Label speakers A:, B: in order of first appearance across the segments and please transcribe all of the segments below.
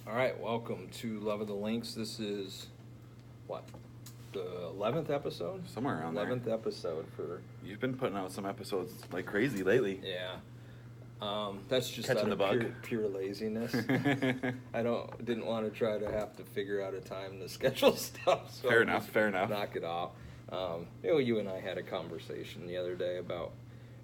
A: All right, welcome to Love of the Links. This is what, the 11th episode?
B: Somewhere around there.
A: 11th episode for
B: You've been putting out some episodes like crazy lately.
A: yeah. That's just
B: Catching
A: out
B: the
A: of
B: bug.
A: pure laziness. Didn't want to try to have to figure out a time to schedule stuff. So
B: Fair
A: I
B: enough,
A: just
B: fair enough.
A: Knock it off. You and I had a conversation the other day about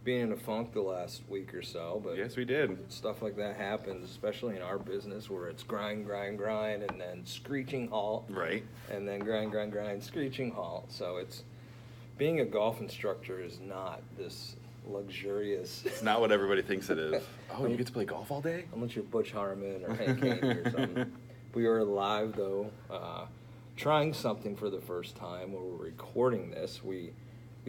A: being in a funk the last week or so, but
B: Yes, we did.
A: stuff like that happens, especially in our business where it's grind, and then screeching halt.
B: Right.
A: And then grind, screeching halt. So it's being a golf instructor is not this luxurious.
B: It's not what everybody thinks it is. Oh, you get to play golf all day?
A: Unless you're Butch Harmon or Hank Haney or something. We are live though, trying something for the first time. Where we're recording this, we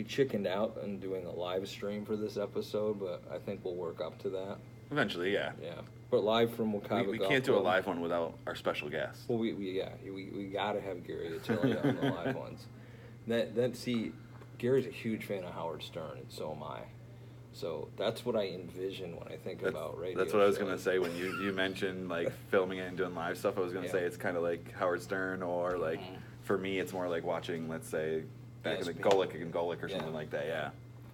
A: chickened out and doing a live stream for this episode, but I think we'll work up to that.
B: Eventually, yeah.
A: Yeah, but live from Wekiva
B: We
A: Golf
B: can't do a
A: Club.
B: live one without our special guest.
A: Well, we gotta have Gary Attila on the live ones. See, Gary's a huge fan of Howard Stern, and so am I. So that's what I envision when I think about radio.
B: That's what I was
A: shows.
B: going to say when you mentioned like filming it and doing live stuff. I was going to
A: Yeah.
B: say it's kind of like Howard Stern, or like for me it's more like watching, let's say, back in the
A: ESPN.
B: Golic or
A: Yeah.
B: something like that. Yeah.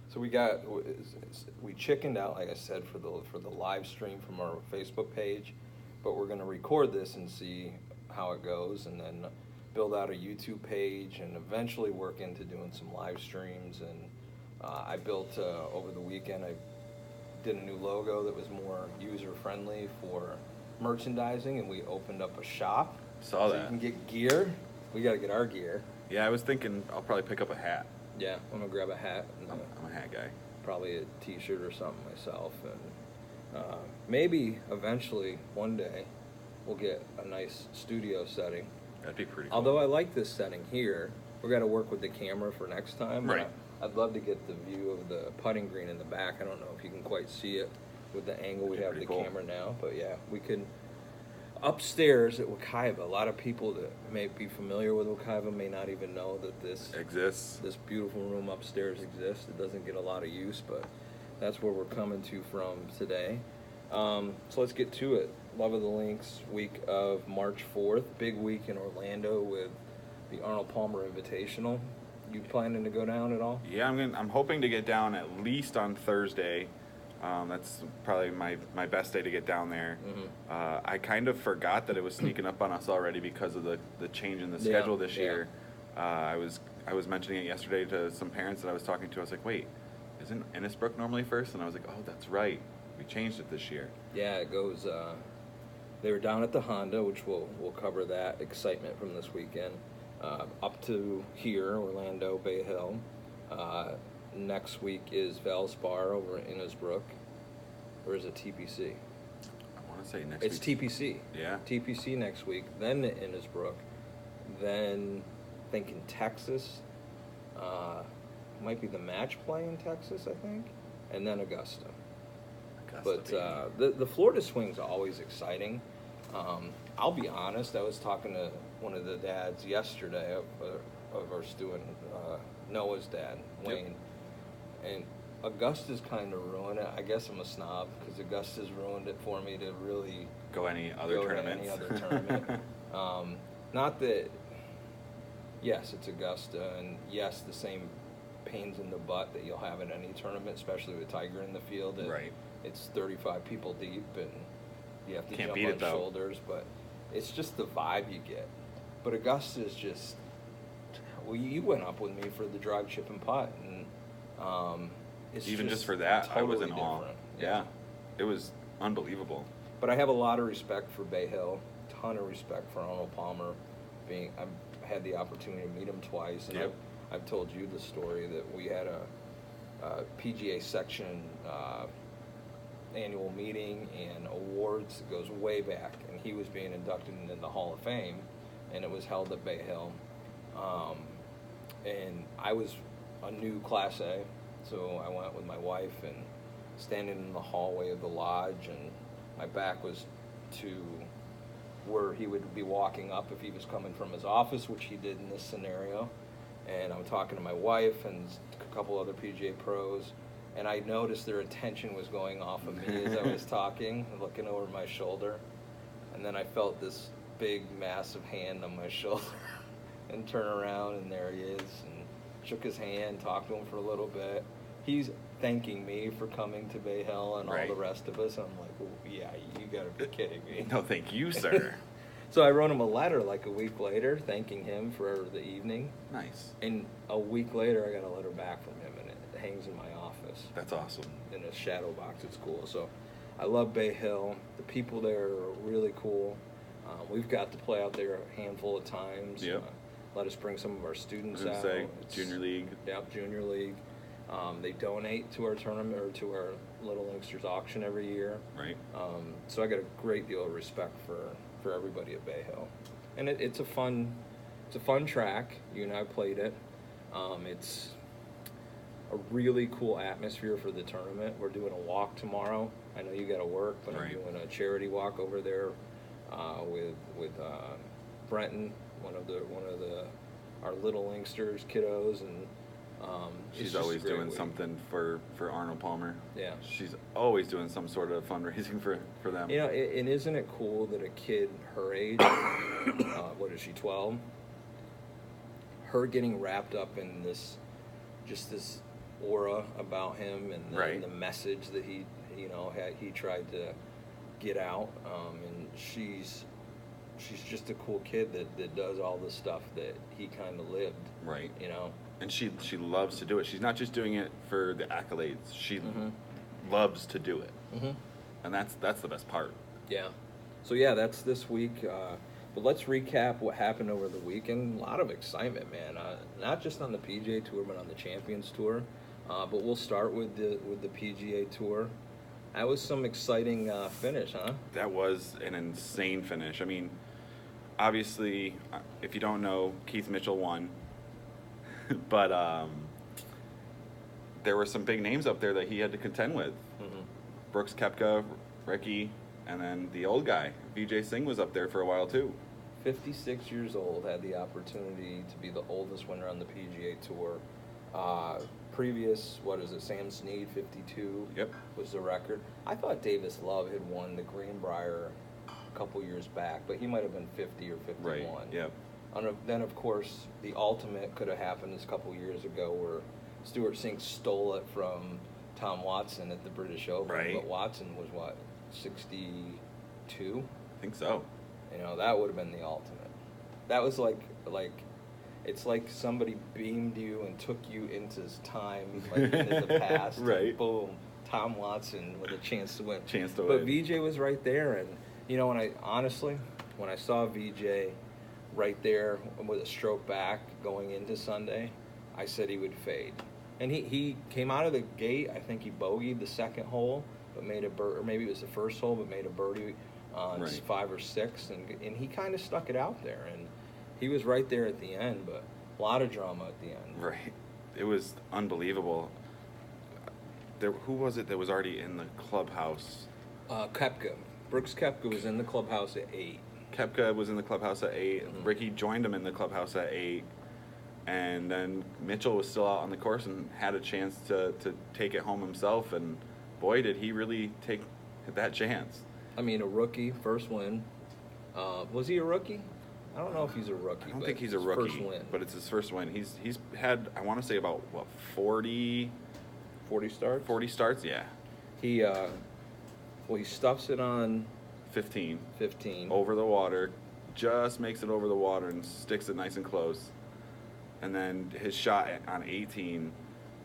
A: So we chickened out, like I said, for the live stream from our Facebook page, but we're going to record this and see how it goes, and then build out a YouTube page, and eventually work into doing some live streams. And I built over the weekend. I did a new logo that was more user friendly for merchandising, and we opened up a shop.
B: Saw
A: so
B: that.
A: you can get gear. We got to get our gear.
B: Yeah, I was thinking I'll probably pick up a hat.
A: Yeah, I'm gonna grab a hat and
B: I'm a hat guy.
A: probably a T-shirt or something myself, and maybe eventually one day we'll get a nice studio setting.
B: That'd be pretty cool.
A: Although I like this setting here, we're gonna work with the camera for next time.
B: Right.
A: I'd love to get the view of the putting green in the back. I don't know if you can quite see it with the angle we have the
B: Pretty cool.
A: camera now, but yeah, we could. Upstairs at Wekiva, a lot of people that may be familiar with Wekiva may not even know that this
B: Exists.
A: beautiful room upstairs exists. It doesn't get a lot of use, but that's where we're coming to from today. So let's get to it. Love of the Links week of March 4th. Big week in Orlando with the Arnold Palmer Invitational. You planning to go down at all?
B: Yeah, I'm hoping to get down at least on Thursday. That's probably my best day to get down there.
A: Mm-hmm.
B: I kind of forgot that it was sneaking up on us already because of the change in the schedule this year. I was mentioning it yesterday to some parents that I was talking to. I was like, wait, isn't Innisbrook normally first? And I was like, oh, that's right. We changed it this year.
A: Yeah, it goes. They were down at the Honda, which we'll cover that excitement from this weekend. Up to here, Orlando, Bay Hill. Next week is Valspar over in Innisbrook, or is it TPC?
B: I want to say next
A: It's
B: week.
A: TPC.
B: Yeah.
A: TPC next week, then Innisbrook, then I think in Texas, might be the match play in Texas, I think, and then Augusta. But the Florida swing's always exciting. I'll be honest, I was talking to one of the dads yesterday of our student, Noah's dad, Wayne, and Augusta's kind of ruined it. I guess I'm a snob because Augusta's ruined it for me to really
B: go any other
A: go
B: tournaments.
A: to any other tournament. Not that, yes, it's Augusta, and yes, the same pains in the butt that you'll have in any tournament, especially with Tiger in the field.
B: Right.
A: It's 35 people deep, and you have to
B: Can't
A: jump
B: beat
A: on
B: it, though.
A: shoulders, but it's just the vibe you get. But Augusta is just, well, you went up with me for the drive, chip, and putt, and it's
B: Even just for that, I was
A: totally
B: in awe.
A: different.
B: Yeah. It was unbelievable.
A: But I have a lot of respect for Bay Hill, ton of respect for Arnold Palmer. I've had the opportunity to meet him twice, and
B: Yep.
A: I've told you the story that we had a PGA section annual meeting and awards that goes way back, and he was being inducted into the Hall of Fame, and it was held at Bay Hill. And I was a new Class A, so I went with my wife and standing in the hallway of the lodge, and my back was to where he would be walking up if he was coming from his office, which he did in this scenario. And I'm talking to my wife and a couple other PGA pros, and I noticed their attention was going off of me as I was talking and looking over my shoulder. And then I felt this big, massive hand on my shoulder and turn around, and there he is, and shook his hand, talked to him for a little bit. He's thanking me for coming to Bay Hill and all the rest of us. And I'm like, oh, yeah, you got to be kidding me.
B: No, thank you, sir.
A: So I wrote him a letter like a week later thanking him for the evening.
B: Nice.
A: And a week later, I got a letter back from him, and it hangs in my office.
B: That's awesome.
A: In a shadow box at school. So I love Bay Hill. The people there are really cool. We've got to play out there a handful of times.
B: Yep.
A: Let us bring some of our students out.
B: Junior league.
A: Yep, junior league. They donate to our tournament or to our Little Inksters auction every year.
B: Right.
A: So I got a great deal of respect for everybody at Bay Hill, and it's a fun track. You and I played it. It's a really cool atmosphere for the tournament. We're doing a walk tomorrow. I know you got to work, but I'm doing a charity walk over there with Brenton, one of our Little Inksters kiddos, and
B: she's always doing something for Arnold Palmer.
A: Yeah,
B: she's always doing some sort of fundraising for them.
A: You know, and isn't it cool that a kid her age, what is she, 12? Her getting wrapped up in this aura about him and the message that he tried to get out, and she's just a cool kid that does all the stuff that he kind of lived.
B: Right.
A: You know. And
B: she loves to do it. She's not just doing it for the accolades. She loves to do it. Mm-hmm. And that's the best part. Yeah. So yeah, that's this week. But let's recap what happened over the weekend. A lot of excitement, man. Not just on the PGA Tour, but on the Champions Tour. But we'll start with the PGA Tour. That was some exciting finish, huh? That was an insane finish. I mean, obviously, if you don't know, Keith Mitchell won. But there were some big names up there that he had to contend with. Mm-hmm. Brooks Koepka, Ricky, and then the old guy, Vijay Singh, was up there for a while too. 56 years old, had the opportunity to be the oldest winner on the PGA Tour. Previous, Sam Snead, 52, was the record. I thought Davis Love had won the Greenbrier a couple years back, but he might have been 50 or 51. Right, yep. Then, of course, the ultimate could have happened a couple years ago where Stuart Sink stole it from Tom Watson at the British Open. Right. But Watson was, 62? I think so. You know, that would have been the ultimate. That was like it's like somebody beamed you and took you into time, into the past. Right. And boom, Tom Watson with a chance to win. But VJ was right there, and you know, when I saw VJ right there with a stroke back going into Sunday, I said he would fade. And he came out of the gate. I think he bogeyed the second hole, but made a or maybe it was the first hole, but made a birdie on 5 or 6, and he kind of stuck it out there, and he was right there at the end, but a lot of drama at the end. Right. It was unbelievable. Who was it that was already in the clubhouse? Koepka. Brooks Koepka was in the clubhouse at 8. Koepka was in the clubhouse at 8. Mm-hmm. Ricky joined him in the clubhouse at 8. And then Mitchell was still out on the course and had a chance to take it home himself. And boy, did he really take that chance. I mean, a rookie, first win. Was he a rookie? I don't know if he's a rookie. I don't think he's a rookie, first win. But it's his first win. He's had, I want to say, about, 40 starts? 40 starts, yeah. He stuffs it on 15. Over the water, just makes it over the water and sticks it nice and close. And then his shot on 18,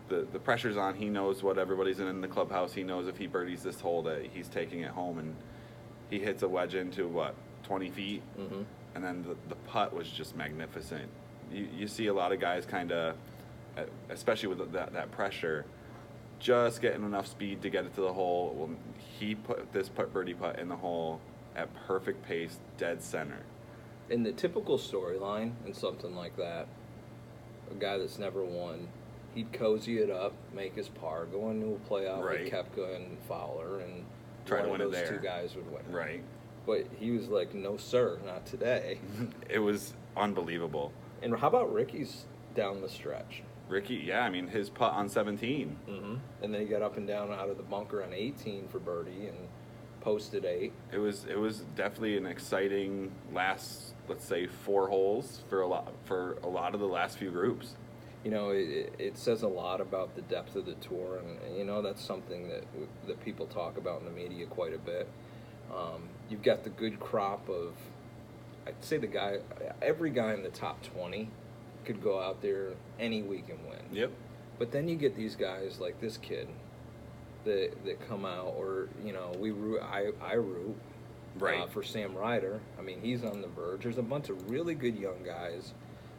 B: the pressure's on. He knows what everybody's in the clubhouse. He knows if he birdies this hole that he's taking it home. And he hits a wedge into, 20 feet? Mm-hmm. And then the putt was just magnificent. You see a lot of guys kind of, especially with that pressure, just getting enough speed to get it to the hole. Well, he put this birdie putt in the hole at perfect pace, dead center. In the typical storyline and something like that, a guy that's never won, he'd cozy it up, make his par, go into a playoff with Koepka and Fowler, and try to win it there. Those two guys would win. Right. But he was like, no, sir, not today. It was unbelievable. And how about Ricky's down the stretch? Ricky, yeah, I mean, his putt on 17. Mm-hmm. And then he got up and down out of the bunker on 18 for birdie. And
A: posted 8.
B: It was definitely an exciting last, let's say, 4 holes for a lot of the last few groups.
A: You know, it says a lot about the depth of the tour, and you know that's something that people talk about in the media quite a bit. You've got the good crop of, I'd say every guy in the top 20 could go out there any week and win.
B: Yep.
A: But then you get these guys like this kid that come out, or you know, I root
B: Right.
A: for Sam Ryder. I mean, he's on the verge. There's a bunch of really good young guys,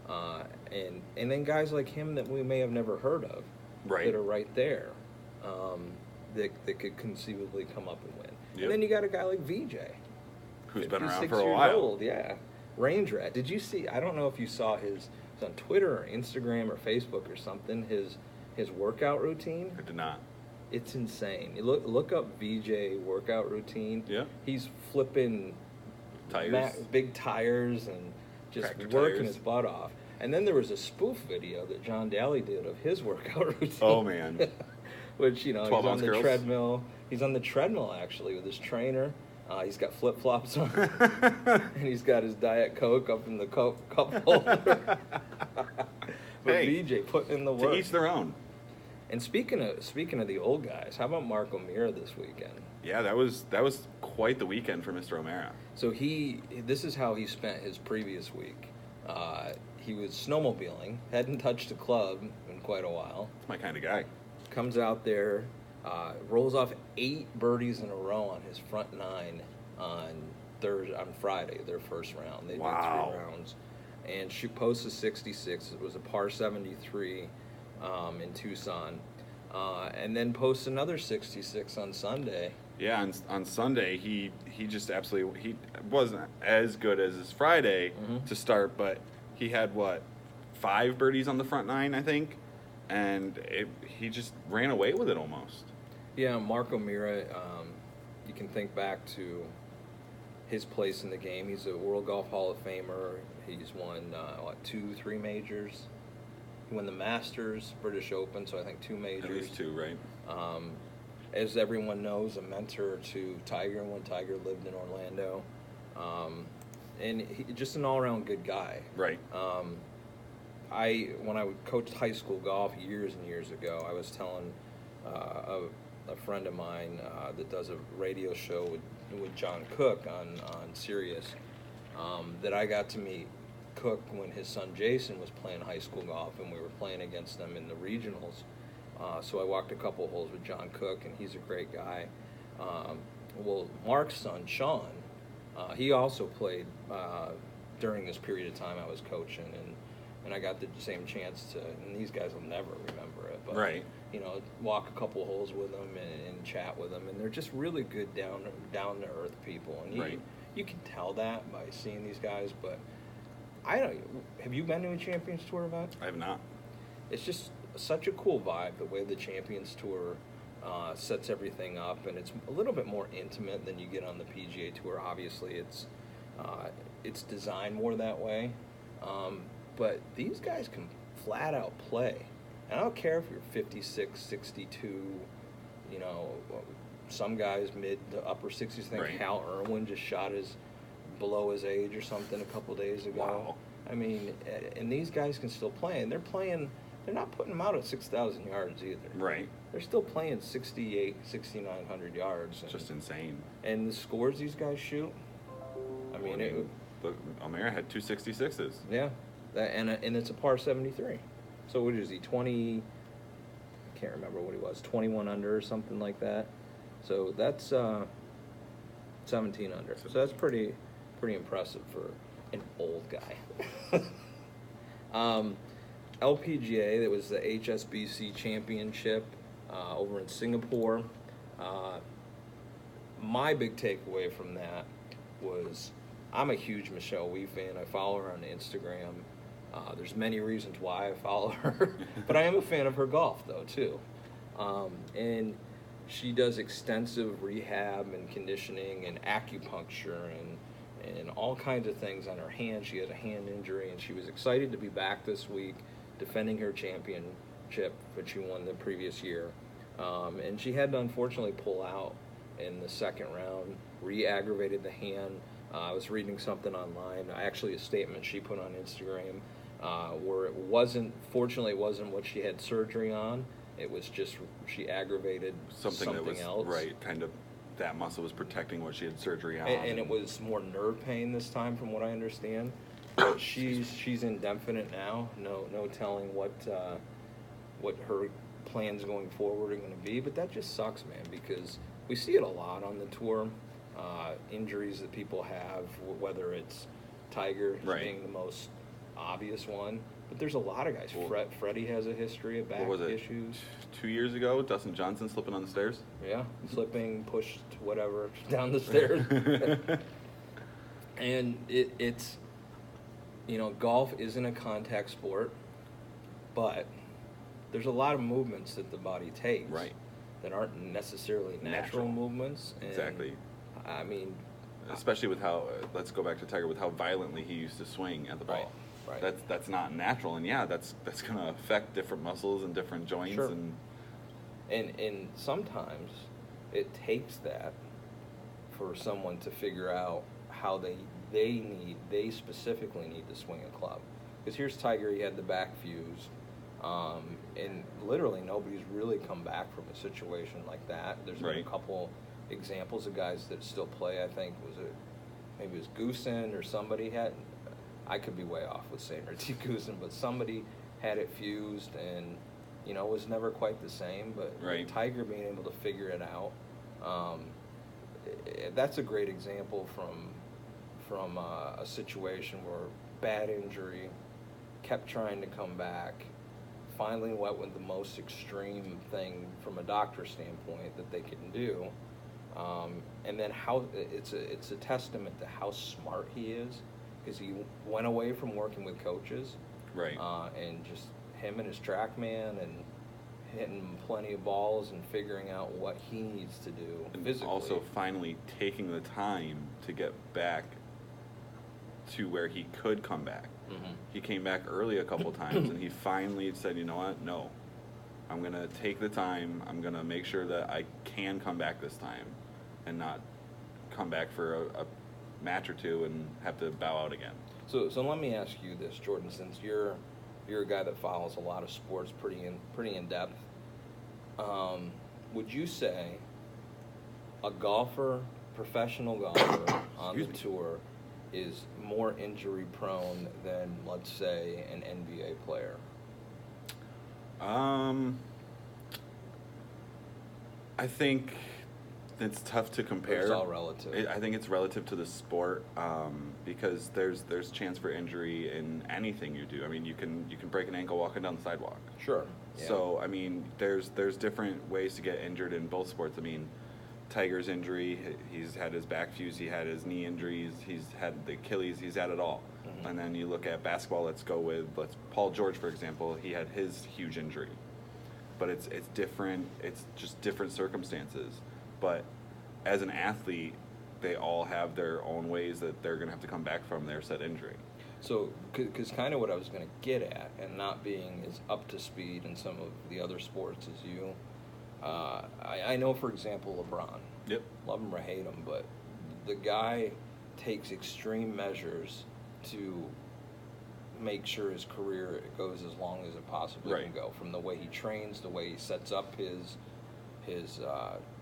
A: and then guys like him that we may have never heard of,
B: Right.
A: that are right there, that could conceivably come up and win.
B: Yep.
A: And then you got a guy like VJ,
B: Who's been around
A: 56
B: for a
A: years
B: while.
A: old, yeah. Range Rat. Did you see? I don't know if you saw his. It's on Twitter or Instagram or Facebook or something. His workout routine.
B: I did not.
A: It's insane. You look up VJ workout routine.
B: Yeah.
A: He's flipping
B: Tires.
A: big tires and just
B: Tractor
A: working
B: tires.
A: his butt off. And then there was a spoof video that John Daly did of his workout routine.
B: Oh, man.
A: Which, you know, he's
B: 12
A: on
B: ounce
A: the
B: girls.
A: treadmill. He's on the treadmill actually with his trainer. He's got flip flops on, and he's got his Diet Coke up in the cup holder. But
B: Hey,
A: VJ putting in the
B: To
A: work.
B: each their own.
A: And speaking of the old guys, how about Mark O'Meara this weekend?
B: Yeah, that was quite the weekend for Mr. O'Meara.
A: So this is how he spent his previous week. He was snowmobiling, hadn't touched a club in quite a while.
B: It's my kind of guy.
A: Comes out there, rolls off 8 birdies in a row on his front 9 on Friday, their first round. They
B: Wow.
A: did 3 rounds, and she posts a 66. It was a par 73 in Tucson, and then posts another 66 on Sunday.
B: Yeah, on Sunday he just absolutely, he wasn't as good as his Friday to start, but he had 5 birdies on the front 9, I think, and he just ran away with it almost.
A: Yeah, Mark O'Meara, you can think back to his place in the game. He's a World Golf Hall of Famer. He's won 2-3 majors. He won the Masters, British Open, so I think 2 majors.
B: At least 2, right?
A: As everyone knows, a mentor to Tiger when Tiger lived in Orlando. And just an all-around good guy.
B: Right.
A: When I coached high school golf years and years ago, I was telling a friend of mine that does a radio show with John Cook on Sirius, that I got to meet Cook when his son Jason was playing high school golf, and we were playing against them in the regionals. So I walked a couple holes with John Cook, and he's a great guy. Well, Mark's son, Sean, he also played during this period of time I was coaching, and I got the same chance to, and these guys will never remember it, but,
B: Right.
A: you know, walk a couple holes with them and chat with them, and they're just really good down-to-earth people, and
B: Right.
A: you can tell that by seeing these guys, but have you been to a Champions Tour event?
B: I have not.
A: It's just such a cool vibe, the way the Champions Tour sets everything up, and it's a little bit more intimate than you get on the PGA Tour. Obviously, it's designed more that way, but these guys can flat out play. And I don't care if you're 56, 62, you know, some guys mid to upper 60s. I think
B: Right.
A: Hal Irwin just shot below his age or something a couple days ago.
B: Wow.
A: I mean, and these guys can still play, and they're not putting them out at 6,000 yards either.
B: Right.
A: They're still playing 6,900 yards.
B: It's just insane.
A: And the scores these guys shoot, I mean,
B: Look, O'Meara had 266s.
A: yeah, and it's a par 73. So what is he, 20, I can't remember what he was, 21 under or something like that. So that's 17 under. So that's pretty impressive for an old guy. LPGA, that was the HSBC Championship over in Singapore. My big takeaway from that was I'm a huge Michelle Wie fan. I follow her on Instagram. There's many reasons why I follow her, but I am a fan of her golf, though, too. And she does extensive rehab and conditioning and acupuncture and all kinds of things on her hand. She had a hand injury, and she was excited to be back this week defending her championship, which she won the previous year. And she had to unfortunately pull out in the second round, re-aggravated the hand. I was reading something online, actually a statement she put on Instagram, where fortunately it wasn't what she had surgery on. It was just she aggravated something
B: that was
A: else.
B: Right, kind of that muscle was protecting what she had surgery on.
A: And it was more nerve pain this time, from what I understand. But she's indefinite now. No telling what her plans going forward are going to be. But that just sucks, man, because we see it a lot on the tour. Injuries that people have, whether it's Tiger being the most obvious one, but there's a lot of guys. Freddie has a history of back issues.
B: 2 years ago, Dustin Johnson slipping on the stairs.
A: Yeah, slipping, pushed, whatever, down the stairs. And it's, golf isn't a contact sport, but there's a lot of movements that the body takes that aren't necessarily natural movements. And,
B: exactly.
A: I mean,
B: especially with how, let's go back to Tiger, with how violently he used to swing at the ball.
A: Right.
B: That's not natural, and that's going to affect different muscles and different joints.
A: Sure. And sometimes it takes that for someone to figure out how they specifically need to swing a club. Because here's Tiger, he had the back fuse, and literally nobody's really come back from a situation like that. There's been a couple examples of guys that still play. I think maybe it was Goosen or somebody had. I could be way off with saying Richie Goosen, but somebody had it fused and it was never quite the same. But Tiger being able to figure it out, that's a great example from a situation where bad injury, kept trying to come back, finally went with the most extreme thing from a doctor standpoint that they can do. And then how it's a testament to how smart he is, because he went away from working with coaches, and just him and his TrackMan and hitting plenty of balls and figuring out what he needs to do physically.
B: Also finally taking the time to get back to where he could come back. Mm-hmm. He came back early a couple times, and he finally said, you know what, no, I'm going to take the time, I'm going to make sure that I can come back this time and not come back for a match or two and have to bow out again.
A: So let me ask you this, Jordan, since you're a guy that follows a lot of sports pretty in depth. Would you say a professional golfer on the tour, is more injury prone than, let's say, an NBA player?
B: I think it's tough to compare.
A: It's all relative.
B: I think it's relative to the sport, because there's chance for injury in anything you do. I mean, you can break an ankle walking down the sidewalk.
A: Sure. Yeah.
B: So I mean, there's different ways to get injured in both sports. I mean, Tiger's injury, he's had his back fuse, he had his knee injuries, he's had the Achilles, he's had it all. Mm-hmm. And then you look at basketball. Let's Paul George, for example. He had his huge injury, but it's different. It's just different circumstances. But as an athlete, they all have their own ways that they're going to have to come back from their said injury.
A: So, because kind of what I was going to get at, and not being as up to speed in some of the other sports as you, I know, for example, LeBron.
B: Yep.
A: Love him or hate him, but the guy takes extreme measures to make sure his career goes as long as it possibly can go. From the way he trains, the way he sets up his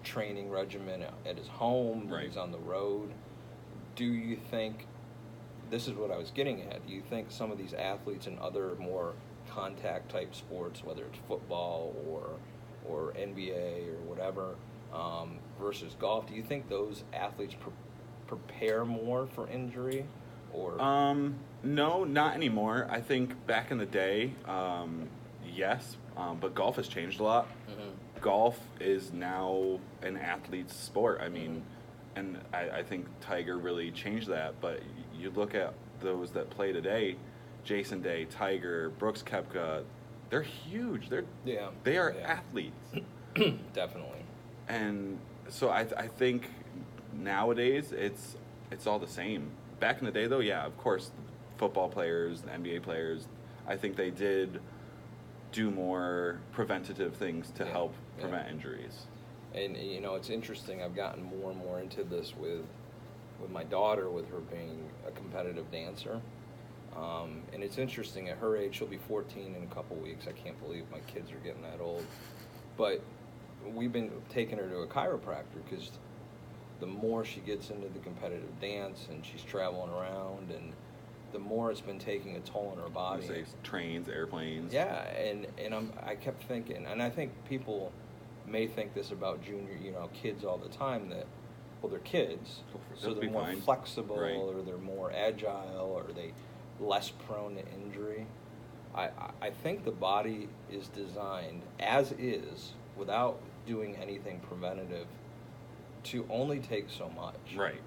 A: training regimen at his home, when he's on the road. Do you think, this is what I was getting at, do you think some of these athletes in other more contact type sports, whether it's football or NBA or whatever, versus golf, do you think those athletes prepare more for injury? Or
B: no, not anymore. I think back in the day, yes, but golf has changed a lot. Mm-hmm. Golf is now an athlete's sport. I mean, and I think Tiger really changed that. But you look at those that play today, Jason Day, Tiger, Brooks Koepka, they're huge. They are athletes.
A: Definitely.
B: And so I think nowadays it's all the same. Back in the day, though, yeah, of course, football players, NBA players, I think they did do more preventative things to help prevent injuries.
A: And it's interesting. I've gotten more and more into this with my daughter, with her being a competitive dancer. And it's interesting. At her age, she'll be 14 in a couple weeks. I can't believe my kids are getting that old. But we've been taking her to a chiropractor because the more she gets into the competitive dance and she's traveling around, and the more it's been taking a toll on her body.
B: Say trains, airplanes.
A: Yeah, and I kept thinking, and I think people may think this about junior, kids all the time, that, well, they're kids, so they're more flexible,
B: right,
A: or they're more agile, or they less prone to injury. I think the body is designed as is, without doing anything preventative, to only take so much.
B: Right.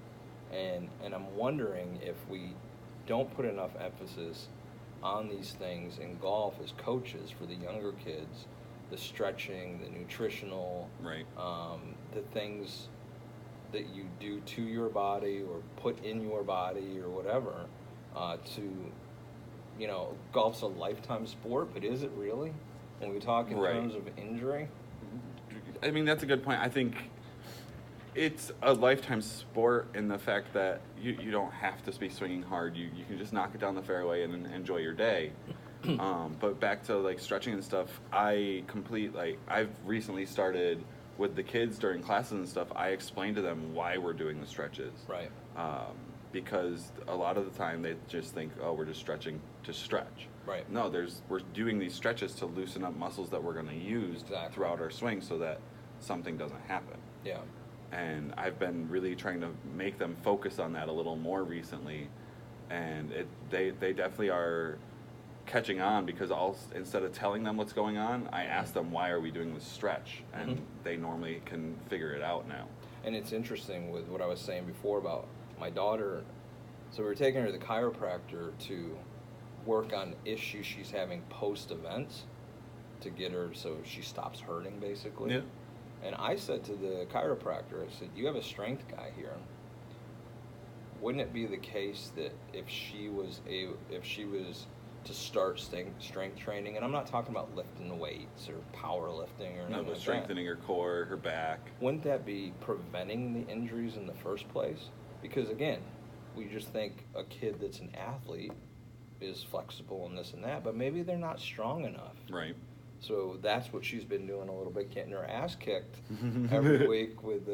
A: And I'm wondering if we don't put enough emphasis on these things in golf as coaches for the younger kids, the stretching, the nutritional,
B: right,
A: the things that you do to your body or put in your body or whatever, golf's a lifetime sport, but is it really? When we talk in terms of injury?
B: I mean, that's a good point. I think it's a lifetime sport in the fact that you don't have to be swinging hard. You can just knock it down the fairway and enjoy your day. But back to like stretching and stuff, I've recently started with the kids during classes and stuff. I explain to them why we're doing the stretches.
A: Right.
B: Because a lot of the time they just think, oh, we're just stretching to stretch.
A: Right.
B: No, we're doing these stretches to loosen up muscles that we're going to use throughout our swing so that something doesn't happen. Yeah. And I've been really trying to make them focus on that a little more recently, and they definitely are catching on, because instead of telling them what's going on, I ask them, why are we doing this stretch? And they normally can figure it out now. And
A: it's interesting with what I was saying before about my daughter. So we were taking her to the chiropractor to work on issues she's having post-events to get her so she stops hurting, basically. Yeah. And I said to the chiropractor, I said, you have a strength guy here. Wouldn't it be the case that if she was to start strength training, and I'm not talking about lifting weights or powerlifting or anything like
B: strengthening her core, her back.
A: Wouldn't that be preventing the injuries in the first place? Because again, we just think a kid that's an athlete is flexible and this and that, but maybe they're not strong enough.
B: Right.
A: So that's what she's been doing a little bit, getting her ass kicked every week with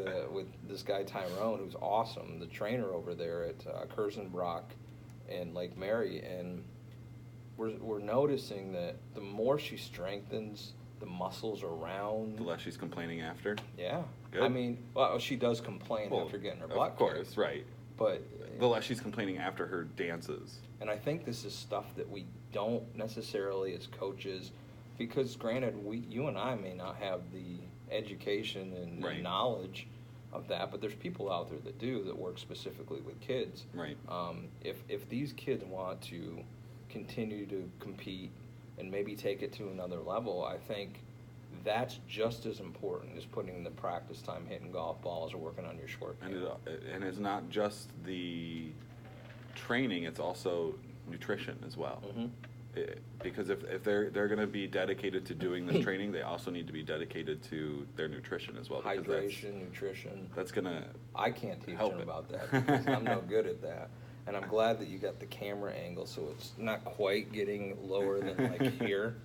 A: this guy Tyrone, who's awesome, the trainer over there at Kurzenbrock in Lake Mary. And we're noticing that the more she strengthens the muscles around,
B: the less she's complaining after.
A: Yeah.
B: Good.
A: I mean, well, she does complain after getting her butt kicked.
B: Of course, right.
A: But
B: the less she's complaining after her dances.
A: And I think this is stuff that we don't necessarily as coaches, because granted, you and I may not have the education and knowledge of that, but there's people out there that do, that work specifically with kids.
B: Right.
A: If these kids want to continue to compete and maybe take it to another level, I think that's just as important as putting the practice time hitting golf balls or working on your short game.
B: And it's not just the training, it's also nutrition as well. Mm-hmm. Because if they're going to be dedicated to doing this training, they also need to be dedicated to their nutrition as well.
A: Hydration, nutrition.
B: That's going to
A: I can't teach them about that because I'm no good at that. And I'm glad that you got the camera angle so it's not quite getting lower than like here.